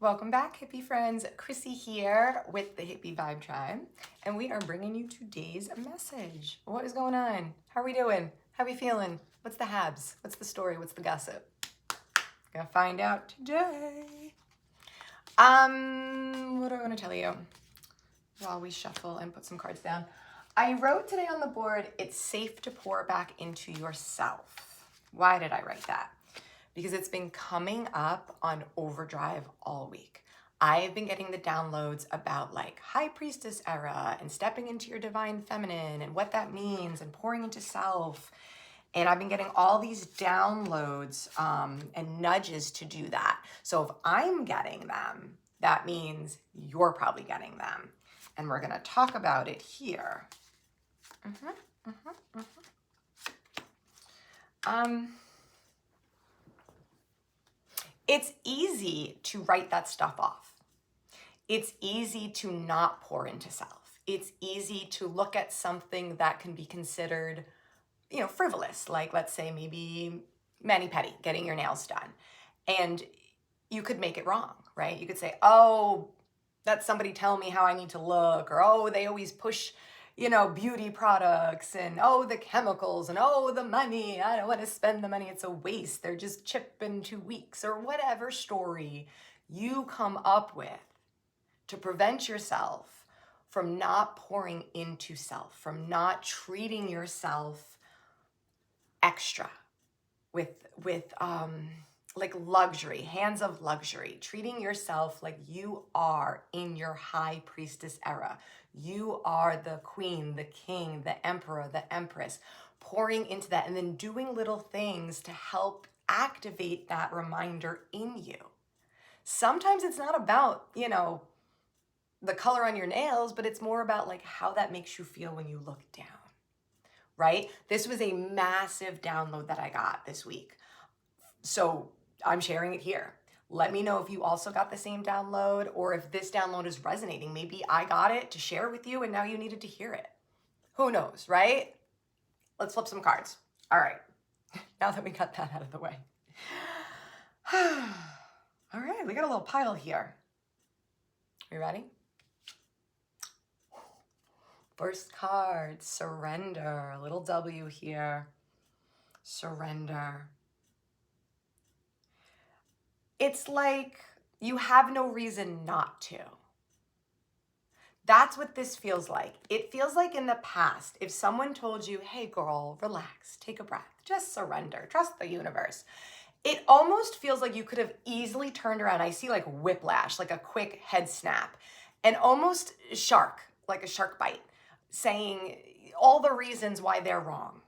Welcome back, hippie friends. Chrissy here with the Hippie Vibe Tribe, and we are bringing you today's message. What is going on? How are we doing? How are we feeling? What's the habs? What's the story? What's the gossip? Gonna find out today. What do I want to tell you while we shuffle and put some cards down? I wrote today on the board, it's safe to pour back into yourself. Why did I write that? Because it's been coming up on overdrive all week. I've been getting the downloads about like High Priestess era and stepping into your divine feminine and what that means and pouring into self. And I've been getting all these downloads and nudges to do that. So if I'm getting them, that means you're probably getting them. And we're gonna talk about it here. It's easy to write that stuff off. It's easy to not pour into self. It's easy to look at something that can be considered, frivolous, like let's say maybe mani-pedi, getting your nails done. And you could make it wrong, right? You could say, oh, that's somebody telling me how I need to look, or oh, they always push beauty products and oh, the chemicals and oh, the money. I don't want to spend the money. It's a waste. They're just chipping 2 weeks or whatever story you come up with to prevent yourself from not pouring into self, from not treating yourself extra with like luxury, hands of luxury, treating yourself like you are in your High Priestess era. You are the queen, the king, the emperor, the empress, pouring into that and then doing little things to help activate that reminder in you. Sometimes it's not about, the color on your nails, but it's more about like how that makes you feel when you look down, right? This was a massive download that I got this week. So I'm sharing it here. Let me know if you also got the same download or if this download is resonating. Maybe I got it to share with you and now you needed to hear it. Who knows, right? Let's flip some cards. All right. Now that we got that out of the way. All right, we got a little pile here. You ready? First card, surrender. A little W here. Surrender. It's like you have no reason not to. That's what this feels like. It feels like in the past, if someone told you, hey girl, relax, take a breath, just surrender, trust the universe. It almost feels like you could have easily turned around. I see like whiplash, like a quick head snap, and almost like a shark bite, saying all the reasons why they're wrong.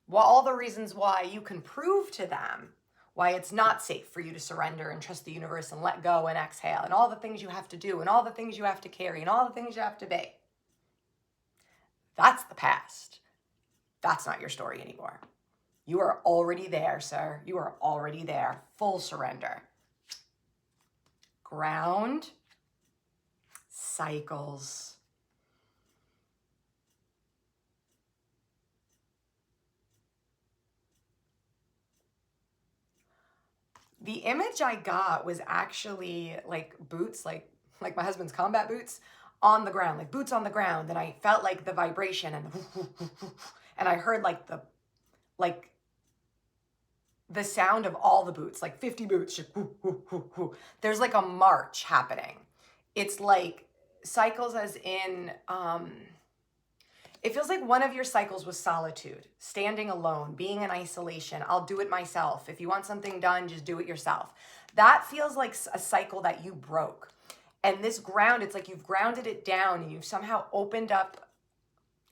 Well, all the reasons why you can prove to them why it's not safe for you to surrender and trust the universe and let go and exhale and all the things you have to do and all the things you have to carry and all the things you have to be. That's the past. That's not your story anymore. You are already there, sir. You are already there. Full surrender. Ground. Cycles. The image I got was actually like boots, like my husband's combat boots on the ground, like boots on the ground. And I felt like the vibration and I heard like the sound of all the boots, like 50 boots. Just, there's like a march happening. It's like cycles as in, it feels like one of your cycles was solitude, standing alone, being in isolation. I'll do it myself. If you want something done, just do it yourself. That feels like a cycle that you broke. And this ground, it's like you've grounded it down and you've somehow opened up,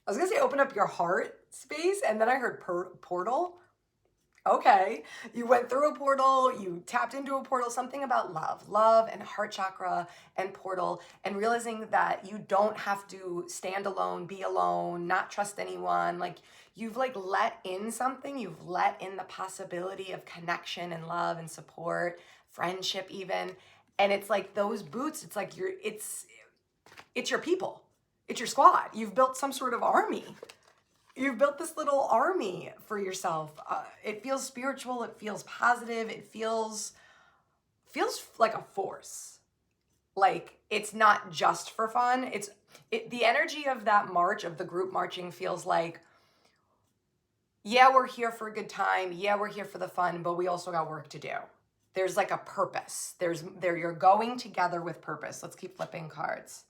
I was gonna say open up your heart space, and then I heard portal. Okay, you went through a portal, you tapped into a portal, something about love and heart chakra and portal, and realizing that you don't have to stand alone, be alone, not trust anyone. Like you've like let in something, you've let in the possibility of connection and love and support, friendship even. And it's like those boots, it's like it's your people, it's your squad. You've built some sort of army. You've built this little army for yourself. It feels spiritual. It feels positive. It feels like a force. like, it's not just for fun. The energy of that march, of the group marching, feels like, yeah, we're here for a good time. Yeah, we're here for the fun, but we also got work to do. There's like a purpose. You're going together with purpose. Let's keep flipping cards.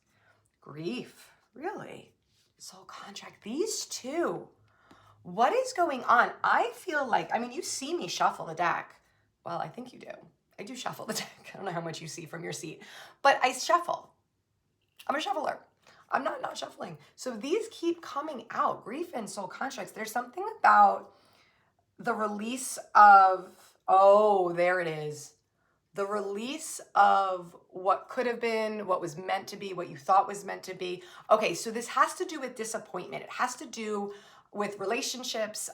Grief, really? Soul contract, these two. What is going on? I feel like, I mean, you see me shuffle the deck. Well, I think you do. I do shuffle the deck. I don't know how much you see from your seat, but I shuffle. I'm a shuffler. I'm not shuffling. So these keep coming out. Grief and soul contracts. There's something about the release of, oh, there it is. The release of what could have been, what was meant to be, what you thought was meant to be. Okay, so this has to do with disappointment. It has to do with relationships,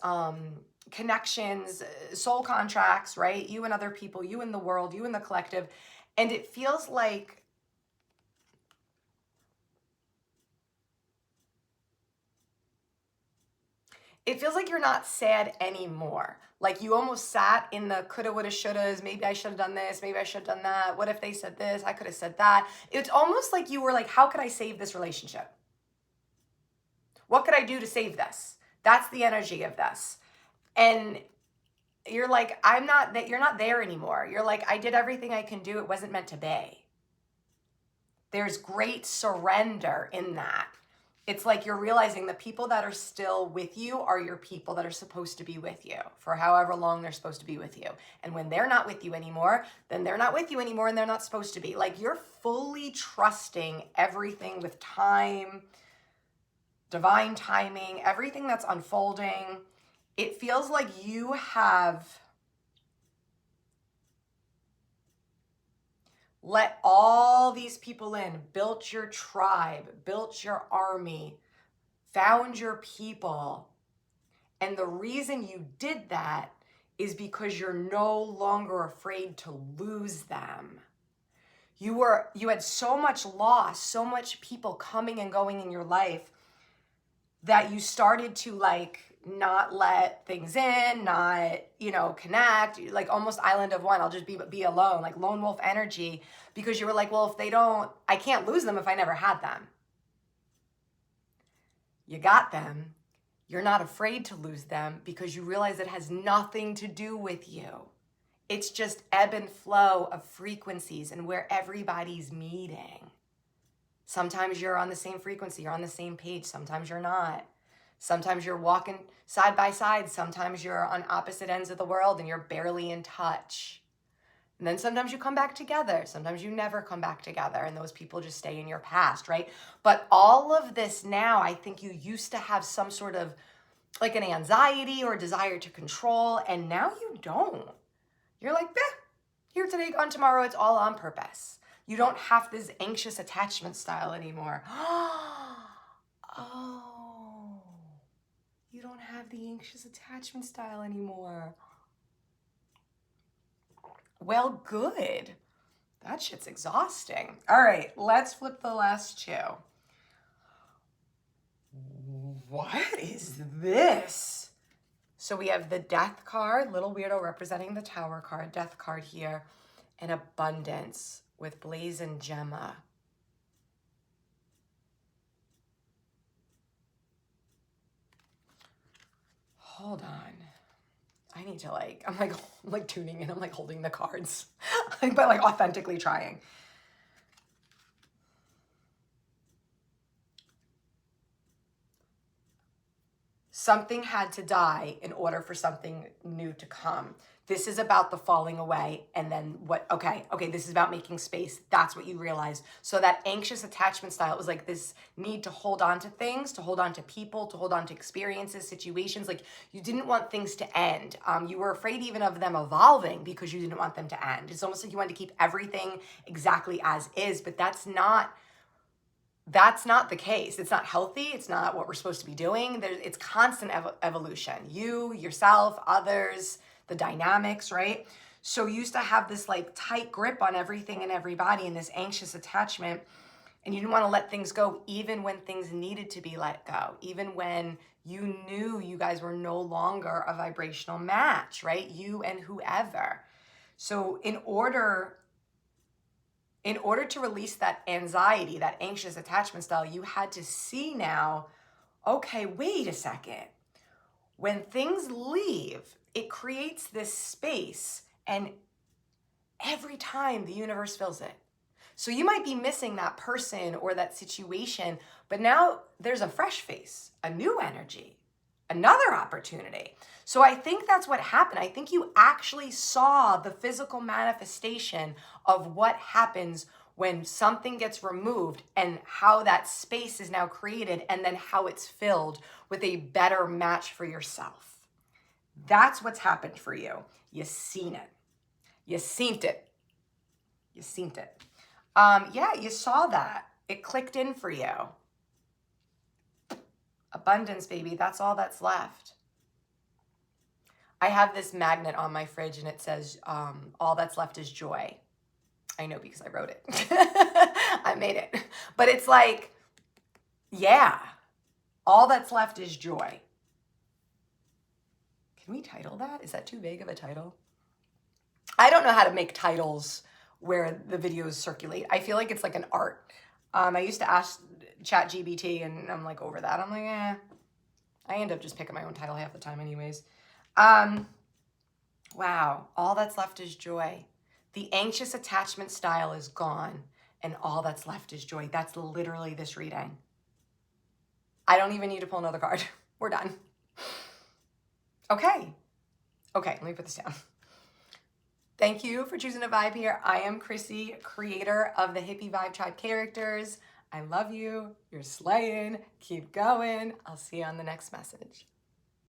connections, soul contracts, right? You and other people, you and the world, you and the collective. And it feels like you're not sad anymore. Like you almost sat in the coulda, woulda, shouldas. Maybe I should have done this. Maybe I should have done that. What if they said this? I could have said that. It's almost like you were like, how could I save this relationship? What could I do to save this? That's the energy of this. And you're like, you're not there anymore. You're like, I did everything I can do. It wasn't meant to be. There's great surrender in that. It's like you're realizing the people that are still with you are your people that are supposed to be with you for however long they're supposed to be with you. And when they're not with you anymore, then they're not with you anymore and they're not supposed to be. Like you're fully trusting everything with time, divine timing, everything that's unfolding. It feels like you have let all these people in, built your tribe, built your army, found your people. And the reason you did that is because you're no longer afraid to lose them. You had so much loss, so much people coming and going in your life that you started to like not let things in, not, connect, like almost island of one. I'll just be alone, like lone wolf energy, because you were like, well, I can't lose them if I never had them. You got them. You're not afraid to lose them because you realize it has nothing to do with you. It's just ebb and flow of frequencies and where everybody's meeting. Sometimes you're on the same frequency, you're on the same page. Sometimes you're not. Sometimes you're walking side by side. Sometimes you're on opposite ends of the world and you're barely in touch. And then sometimes you come back together. Sometimes you never come back together and those people just stay in your past, right? But all of this now, I think you used to have some sort of like an anxiety or a desire to control, and now you don't. You're like, here today, gone tomorrow. It's all on purpose. You don't have this anxious attachment style anymore. Oh, you don't have the anxious attachment style anymore. Well, good. That shit's exhausting. All right, let's flip the last two. What is this? So we have the death card, little weirdo representing the tower card, death card here, and abundance with Blaze and Gemma. Hold on. I need to I'm like tuning in. I'm like holding the cards, but like authentically trying. Something had to die in order for something new to come. This is about the falling away and then okay, this is about making space. That's what you realize. So that anxious attachment style, it was like this need to hold on to things, to hold on to people, to hold on to experiences, situations. Like you didn't want things to end. You were afraid even of them evolving because you didn't want them to end. It's almost like you wanted to keep everything exactly as is, but that's not the case. It's not healthy. It's not what we're supposed to be doing. It's constant evolution. You, yourself, others, the dynamics, right? So you used to have this like tight grip on everything and everybody and this anxious attachment, and you didn't want to let things go even when things needed to be let go, even when you knew you guys were no longer a vibrational match, right? You and whoever. So in order In order to release that anxiety, that anxious attachment style, you had to see now, okay, wait a second. When things leave, it creates this space, and every time the universe fills it. So you might be missing that person or that situation, but now there's a fresh face, a new energy, another opportunity. So I think that's what happened. I think you actually saw the physical manifestation of what happens when something gets removed and how that space is now created, and then how it's filled with a better match for yourself. That's what's happened for you. You seen it. You seen it. You seen it. Yeah, you saw that. It clicked in for you. Abundance, baby. That's all that's left. I have this magnet on my fridge and it says, all that's left is joy. I know because I wrote it. I made it. But it's like, yeah, all that's left is joy. Can we title that? Is that too vague of a title? I don't know how to make titles where the videos circulate. I feel like it's like an art. I used to ask ChatGPT and I'm like over that. I'm like, I end up just picking my own title half the time anyways. Wow, all that's left is joy. The anxious attachment style is gone and all that's left is joy. That's literally this reading. I don't even need to pull another card. We're done. Okay, let me put this down. Thank you for choosing to vibe here. I am Chrissy, creator of the Hippie Vibe Tribe characters. I love you. You're slaying. Keep going. I'll see you on the next message.